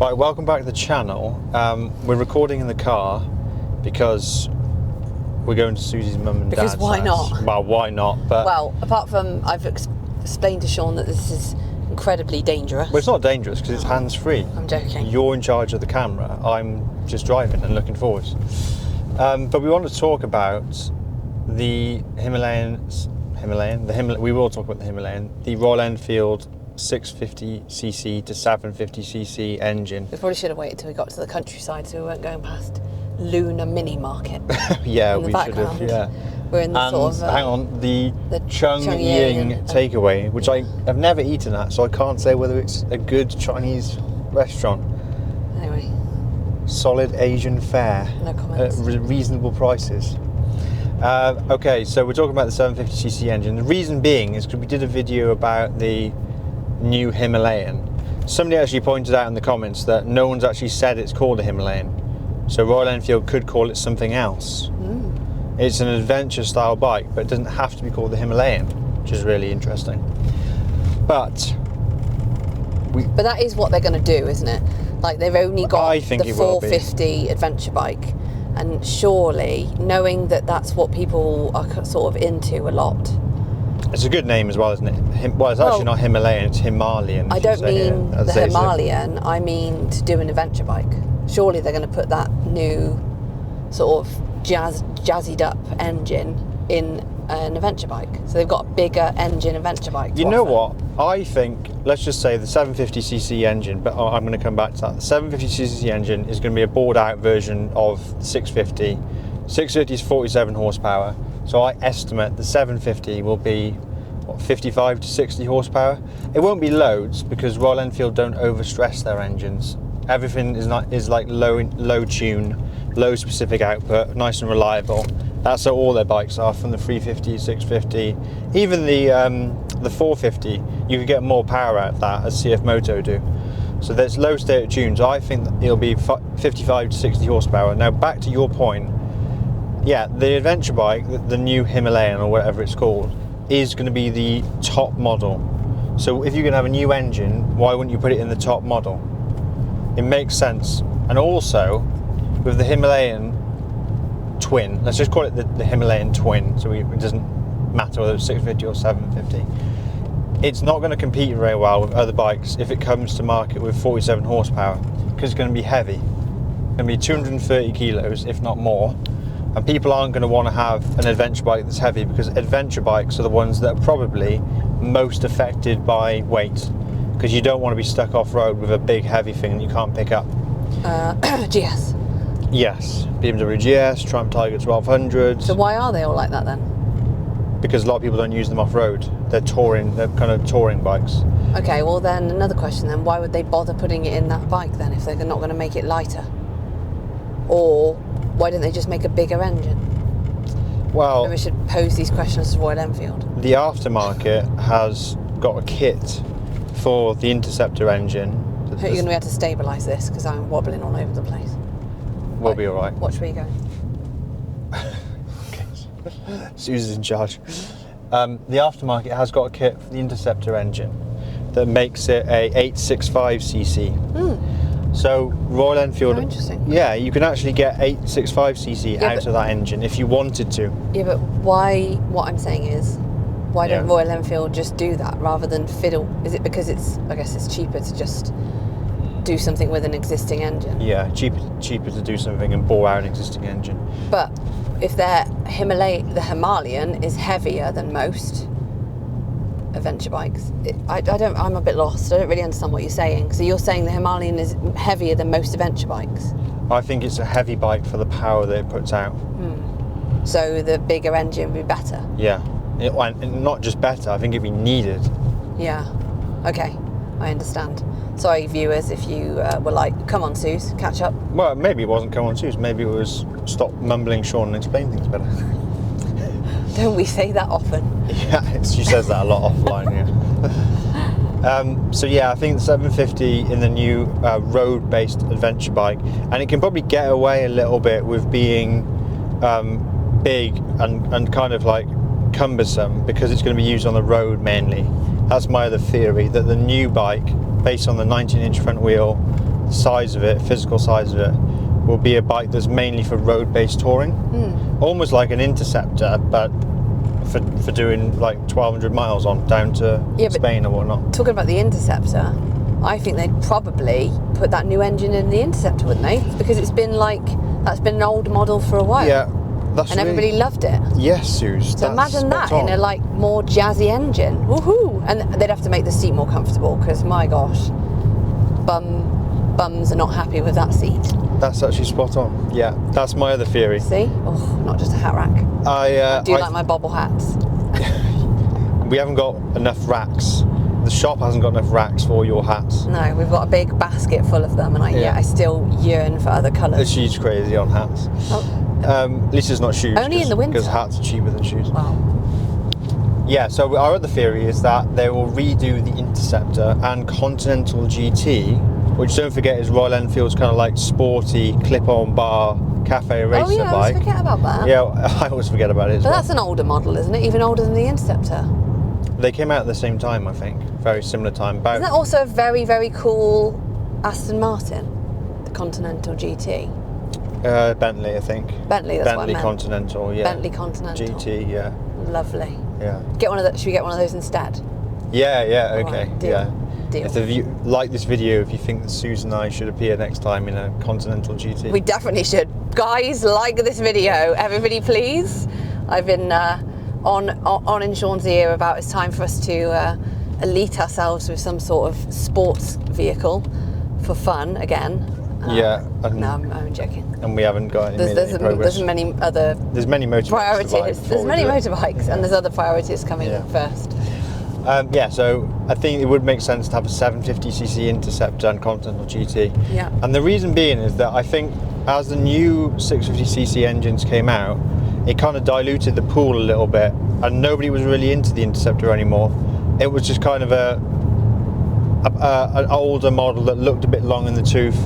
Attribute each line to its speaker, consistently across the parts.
Speaker 1: Right, welcome back to the channel. We're recording in the car because we're going to Susie's mum and dad's
Speaker 2: Because why
Speaker 1: house.
Speaker 2: not?
Speaker 1: Well, why not? But
Speaker 2: well, apart from I've explained to Sean that this is incredibly dangerous.
Speaker 1: well, it's not dangerous because it's hands-free.
Speaker 2: I'm joking.
Speaker 1: You're in charge of the camera. I'm just driving and looking forwards. But we want to talk about the Himalayan. We will talk about the Himalayan, the Royal Enfield 650cc to 750cc engine.
Speaker 2: We probably should have waited till we got to the countryside so we weren't going past Luna Mini Market.
Speaker 1: Yeah,
Speaker 2: in the
Speaker 1: we
Speaker 2: background.
Speaker 1: should have. Yeah.
Speaker 2: We're in the
Speaker 1: And
Speaker 2: sort of
Speaker 1: hang on, the
Speaker 2: Chung
Speaker 1: Ying
Speaker 2: Ying
Speaker 1: takeaway, which I've never eaten at, so I can't say whether it's a good Chinese restaurant.
Speaker 2: Anyway,
Speaker 1: Solid Asian fare
Speaker 2: no
Speaker 1: at
Speaker 2: comments.
Speaker 1: reasonable prices. Okay, so we're talking about the 750cc engine. The reason being is because we did a video about the new Himalayan. Somebody actually pointed out in the comments that no one's actually said it's called a Himalayan, so Royal Enfield could call it something else. It's an adventure style bike, but it doesn't have to be called the Himalayan, which is really interesting. But
Speaker 2: that is what they're going to do, isn't it? Like, they've only got
Speaker 1: I think
Speaker 2: the
Speaker 1: it will be.
Speaker 2: 450 adventure bike, and surely, knowing that that's what people are sort of into a lot.
Speaker 1: it's a good name as well, isn't it? Well, it's actually not Himalayan, it's Himalayan.
Speaker 2: I don't mean the Himalayan, I mean to do an adventure bike. Surely they're going to put that new sort of jazzied up engine in an adventure bike. So they've got a bigger engine adventure bike.
Speaker 1: You know what? I think, let's just say the 750cc engine, but I'm going to come back to that. The 750cc engine is going to be a bored out version of the 650. 650 is 47 horsepower. So I estimate the 750 will be, what, 55 to 60 horsepower. It won't be loads because Royal Enfield don't overstress their engines. Everything is like low tune, low specific output, nice and reliable. That's how all their bikes are, from the 350, 650, even the 450. You could get more power out of that, as CF Moto do. So there's low state of tunes. I think that it'll be 55 to 60 horsepower. Now back to your point. Yeah, the adventure bike, the new Himalayan or whatever it's called, is going to be the top model. So if you're going to have a new engine, why wouldn't you put it in the top model? It makes sense. And also, with the Himalayan twin, let's just call it the Himalayan twin, so it doesn't matter whether it's 650 or 750. It's not going to compete very well with other bikes if it comes to market with 47 horsepower, because it's going to be heavy. It's going to be 230 kilos, if not more. And people aren't going to want to have an adventure bike that's heavy, because adventure bikes are the ones that are probably most affected by weight, because you don't want to be stuck off-road with a big heavy thing that you can't pick up.
Speaker 2: GS.
Speaker 1: Yes, BMW GS, Triumph Tiger 1200.
Speaker 2: So why are they all like that then?
Speaker 1: Because a lot of people don't use them off-road. They're kind of touring bikes.
Speaker 2: Okay, well then another question then, why would they bother putting it in that bike then if they're not going to make it lighter? Or why don't they just make a bigger engine?
Speaker 1: Well,
Speaker 2: Maybe we should pose these questions to Royal Enfield.
Speaker 1: the aftermarket has got a kit for the Interceptor engine.
Speaker 2: I hope you're going to be able to stabilise this because I'm wobbling all over the place.
Speaker 1: We'll be alright.
Speaker 2: Watch where you're going.
Speaker 1: Susie's in charge. The aftermarket has got a kit for the Interceptor engine that makes it a 865cc. So Royal Enfield,
Speaker 2: Oh, interesting.
Speaker 1: yeah, you can actually get 865cc
Speaker 2: Yeah,
Speaker 1: out of that engine if you wanted to.
Speaker 2: Yeah, but why? What I'm saying is, why don't
Speaker 1: Yeah.
Speaker 2: Royal Enfield just do that rather than fiddle? Is it because I guess it's cheaper to just do something with an existing engine?
Speaker 1: Yeah, cheaper to do something and bore out an existing engine.
Speaker 2: But if the Himalayan is heavier than most adventure bikes, I'm a bit lost. I don't really understand what you're saying. So you're saying the Himalayan is heavier than most adventure bikes?
Speaker 1: I think it's a heavy bike for the power that it puts out.
Speaker 2: So the bigger engine would be better?
Speaker 1: Yeah, and not just better, I think it'd be needed.
Speaker 2: Yeah. Okay, I understand. Sorry, viewers, if you were like, come on, Suze, catch up.
Speaker 1: Well, maybe it wasn't come on Suze, maybe it was stop mumbling Sean and explain things better.
Speaker 2: Don't we say that often?
Speaker 1: Yeah, she says that a lot offline, yeah. So yeah, I think the 750 in the new road-based adventure bike, and it can probably get away a little bit with being big and kind of like cumbersome because it's going to be used on the road mainly. That's my other theory, that the new bike, based on the 19-inch front wheel, size of it, physical size of it, will be a bike that's mainly for road-based touring. Almost like an Interceptor, but for doing like 1,200 miles on down to Spain or whatnot.
Speaker 2: Talking about the Interceptor, I think they'd probably put that new engine in the Interceptor, wouldn't they? Because it's been like, that's been an old model for a while.
Speaker 1: Yeah, that's
Speaker 2: and everybody loved it.
Speaker 1: Yes, Suze.
Speaker 2: So imagine that in a like more jazzy engine. Woohoo! And they'd have to make the seat more comfortable because my gosh, bums are not happy with that seat.
Speaker 1: That's actually spot on. Yeah, that's my other theory.
Speaker 2: See? Oh, not just a hat rack. I do like my bobble hats.
Speaker 1: We haven't got enough racks. The shop hasn't got enough racks for your hats.
Speaker 2: No, we've got a big basket full of them, and I still yearn for other colours.
Speaker 1: She's crazy on hats. At least it's not shoes.
Speaker 2: Only in the winter.
Speaker 1: Because hats are cheaper than shoes.
Speaker 2: Wow.
Speaker 1: Yeah, so our other theory is that they will redo the Interceptor and Continental GT, which, don't forget, is Royal Enfield's kind of like sporty Clipon Bar Cafe Racer bike.
Speaker 2: Oh yeah, I always forget about that.
Speaker 1: Yeah, I always forget about it as
Speaker 2: well.
Speaker 1: But
Speaker 2: that's an older model, isn't it? Even older than the Interceptor.
Speaker 1: They came out at the same time, I think. Very similar time.
Speaker 2: Isn't that also a very, very cool Aston Martin? The Continental GT?
Speaker 1: Bentley, I think.
Speaker 2: Bentley, that's what I meant.
Speaker 1: Continental, yeah.
Speaker 2: Bentley Continental.
Speaker 1: GT, yeah.
Speaker 2: Lovely.
Speaker 1: Yeah.
Speaker 2: Should we get one of those instead?
Speaker 1: Yeah, okay.
Speaker 2: Right, deal.
Speaker 1: Yeah.
Speaker 2: Deal.
Speaker 1: If you like this video, if you think that Suze and I should appear next time in a Continental GT.
Speaker 2: We definitely should. Guys, like this video. Everybody, please. I've been on in Sean's ear about it's time for us to elite ourselves with some sort of sports vehicle for fun again.
Speaker 1: Yeah.
Speaker 2: No, I'm joking.
Speaker 1: And we haven't got any
Speaker 2: there's many other
Speaker 1: motorbikes
Speaker 2: priorities. There's many motorbikes, and there's other priorities coming first.
Speaker 1: So I think it would make sense to have a 750cc Interceptor and Continental GT.
Speaker 2: Yeah.
Speaker 1: And the reason being is that I think as the new 650cc engines came out, it kind of diluted the pool a little bit, and nobody was really into the Interceptor anymore. It was just kind of an older model that looked a bit long in the tooth.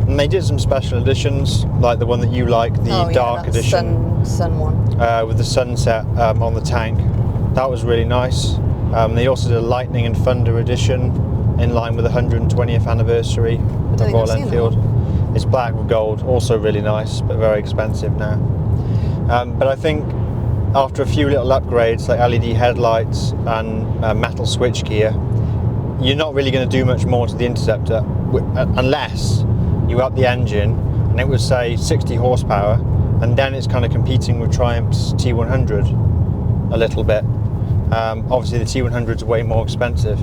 Speaker 1: And they did some special editions, like the one that you like, the dark edition.
Speaker 2: Sun one.
Speaker 1: With the sunset on the tank. That was really nice. They also did a Lightning and Thunder edition in line with the 120th anniversary of Royal Enfield. It's black with gold, also really nice, but very expensive now. But I think after a few little upgrades like LED headlights and metal switchgear, you're not really going to do much more to the Interceptor unless you up the engine and it was, say, 60 horsepower, and then it's kind of competing with Triumph's T100 a little bit. Obviously the T100 is way more expensive,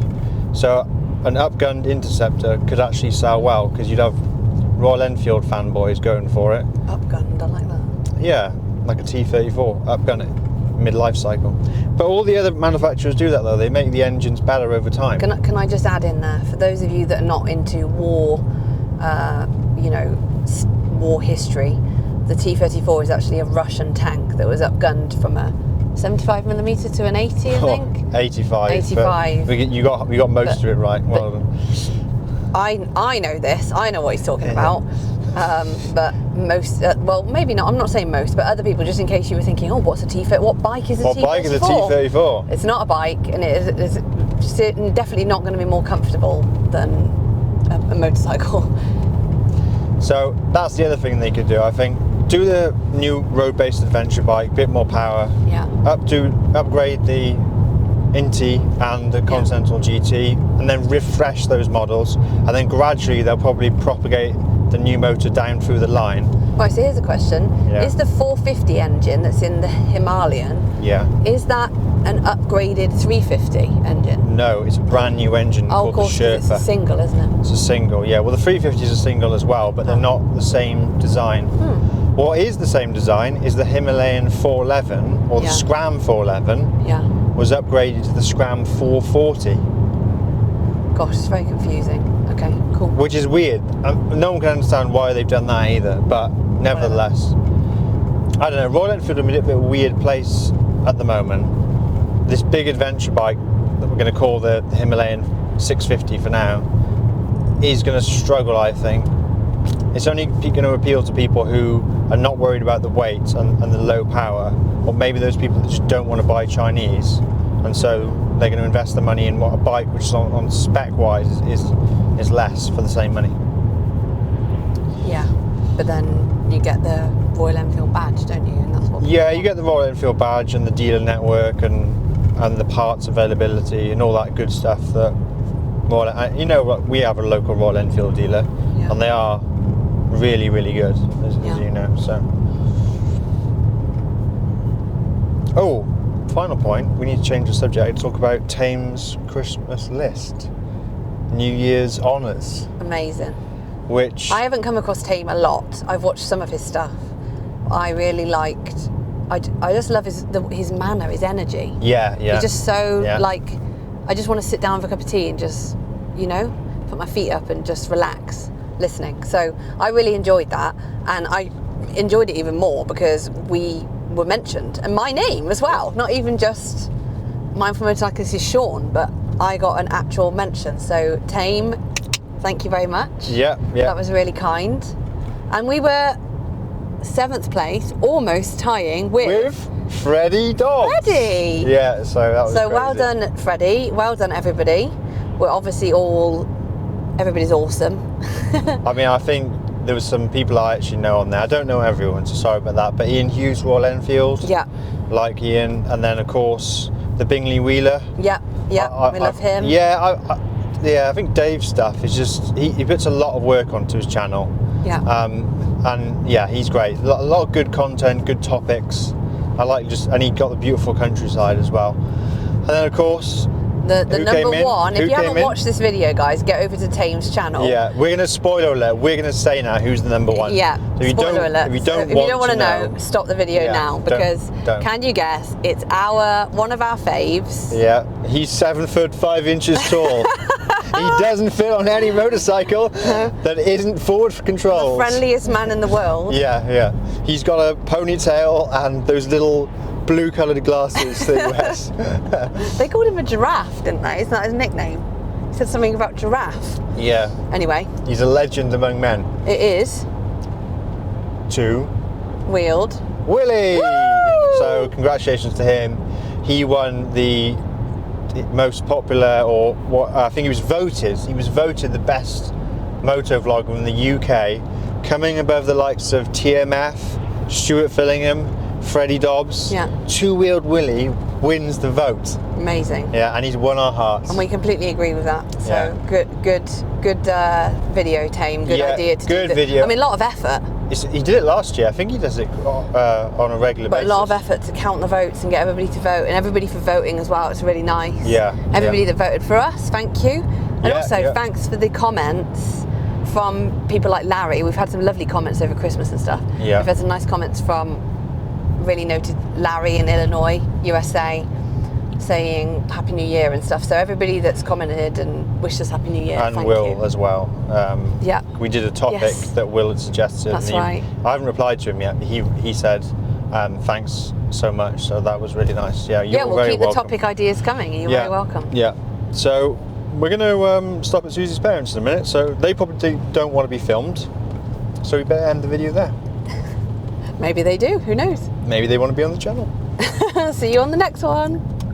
Speaker 1: so an Upgund Interceptor could actually sell well, because you'd have Royal Enfield fanboys going for it.
Speaker 2: Upgund, I like that.
Speaker 1: Yeah, like a T34, Upgund it, mid-life cycle. But all the other manufacturers do that though, they make the engines better over time.
Speaker 2: Can I just add in there, for those of you that are not into war, war history, the T-34 is actually a Russian tank that was upgunned from a 75mm to an 80, I think.
Speaker 1: 85.
Speaker 2: 85.
Speaker 1: You got most of it right. Well done.
Speaker 2: I know this. I know what he's talking about. But most, well, maybe not. I'm not saying most, but other people, just in case you were thinking, oh, what's a T-34? What bike is a T-34?
Speaker 1: What bike is a T-34?
Speaker 2: It's not a bike, and it is definitely not going to be more comfortable than a motorcycle.
Speaker 1: So that's the other thing they could do, I think. Do the new road-based adventure bike, bit more power.
Speaker 2: Yeah.
Speaker 1: Upgrade the Inti and the Continental GT, and then refresh those models, and then gradually they'll probably propagate the new motor down through the line.
Speaker 2: Right, so here's a question.
Speaker 1: Yeah.
Speaker 2: Is the 450 engine that's in the Himalayan, is that an upgraded 350 engine?
Speaker 1: No, it's a brand new engine called the Sherpa.
Speaker 2: It's a single, isn't it?
Speaker 1: It's a single, yeah. Well, the 350 is a single as well, but they're not the same design. What is the same design is the Himalayan 411, or the Scram 411, was upgraded to the Scram 440.
Speaker 2: Gosh, it's very confusing. Okay, cool.
Speaker 1: Which is weird. No one can understand why they've done that either, but nevertheless. I don't know, Royal Enfield are in a bit of a weird place at the moment. This big adventure bike that we're going to call the Himalayan 650 for now is going to struggle, I think. It's only going to appeal to people who are not worried about the weight and the low power, or maybe those people that just don't want to buy Chinese, and so they're going to invest the money in what a bike which on spec wise is less for the same money.
Speaker 2: Yeah, but then you get the Royal Enfield badge, don't you? And that's what.
Speaker 1: Yeah, you get the Royal Enfield badge and the dealer network and the parts availability and all that good stuff that you know, we have a local Royal Enfield dealer, and they are really, really good, as you know. So, final point, we need to change the subject and talk about Tams' Christmas list, New Year's honours.
Speaker 2: Amazing.
Speaker 1: Which
Speaker 2: I haven't come across Tame a lot. I've watched some of his stuff. I really liked. I just love his manner, his energy.
Speaker 1: Yeah.
Speaker 2: He's just so like. I just want to sit down with a cup of tea and just, you know, put my feet up and just relax, listening. So I really enjoyed that, and I enjoyed it even more because we were mentioned, and my name as well. Not even just Mindful Motorcyclist is Sean, but I got an actual mention. So Tame, thank you very much.
Speaker 1: Yeah.
Speaker 2: That was really kind. And we were 7th place, almost tying with
Speaker 1: Freddie Dobbs.
Speaker 2: Freddie!
Speaker 1: Yeah, so that was
Speaker 2: So
Speaker 1: crazy.
Speaker 2: well done, Freddie. Well done, everybody. We're obviously everybody's awesome.
Speaker 1: I mean, I think there was some people I actually know on there. I don't know everyone, so sorry about that. But Ian Hughes, Royal Enfield.
Speaker 2: Yeah.
Speaker 1: Like Ian. And then, of course, the Bingley Wheeler.
Speaker 2: Yeah, we love him.
Speaker 1: Yeah, I think Dave's stuff is just, he puts a lot of work onto his channel.
Speaker 2: Yeah.
Speaker 1: And yeah, he's great. A lot of good content, good topics. And he got the beautiful countryside as well. And then, of course,
Speaker 2: the number one, if you haven't watched this video, guys, get over to Tame's channel.
Speaker 1: Yeah, we're going to spoil alert. We're going to say now who's the number one.
Speaker 2: Yeah,
Speaker 1: so
Speaker 2: spoiler alert. If you don't want to know, stop the video now, because
Speaker 1: don't.
Speaker 2: Can you guess? It's one of our faves.
Speaker 1: Yeah, he's 7 foot 5 inches tall. He doesn't fit on any motorcycle that isn't forward controls.
Speaker 2: The friendliest man in the world.
Speaker 1: Yeah. He's got a ponytail and those little blue-coloured glasses that he wears.
Speaker 2: They called him a giraffe, didn't they? Isn't that his nickname? He said something about giraffe.
Speaker 1: Yeah.
Speaker 2: Anyway.
Speaker 1: He's a legend among men.
Speaker 2: It is.
Speaker 1: Two-wheeled Willie!
Speaker 2: Woo!
Speaker 1: So congratulations to him. He won the most popular, or what I think he was voted the best moto vlogger in the UK, coming above the likes of TMF, Stuart Fillingham, Freddie Dobbs.
Speaker 2: Yeah.
Speaker 1: Two-wheeled Willie wins the vote.
Speaker 2: Amazing.
Speaker 1: Yeah, and he's won our hearts.
Speaker 2: And we completely agree with that. So good video, Tame. Good idea to
Speaker 1: good
Speaker 2: do
Speaker 1: video.
Speaker 2: I mean, a lot of effort.
Speaker 1: He did it last year. I think he does it on a regular basis.
Speaker 2: But a lot of effort to count the votes and get everybody to vote, and everybody for voting as well. It's really nice.
Speaker 1: Yeah.
Speaker 2: Everybody that voted for us, thank you. And also thanks for the comments from people like Larry. We've had some lovely comments over Christmas and stuff.
Speaker 1: Yeah.
Speaker 2: We've had some nice comments from really noted Larry in Illinois, USA, saying Happy New Year and stuff. So everybody that's commented and wished us Happy New Year,
Speaker 1: and
Speaker 2: thank
Speaker 1: Will
Speaker 2: you.
Speaker 1: as well.
Speaker 2: Yeah.
Speaker 1: We did a topic that Will had suggested.
Speaker 2: That's right.
Speaker 1: I haven't replied to him yet, but he said thanks so much. So that was really nice. Yeah, you're
Speaker 2: we'll
Speaker 1: very
Speaker 2: keep
Speaker 1: welcome.
Speaker 2: the topic ideas coming. You're very welcome.
Speaker 1: Yeah. So we're going to stop at Susie's parents in a minute. So they probably don't want to be filmed. So we better end the video there.
Speaker 2: Maybe they do. Who knows?
Speaker 1: Maybe they want to be on the channel.
Speaker 2: See you on the next one.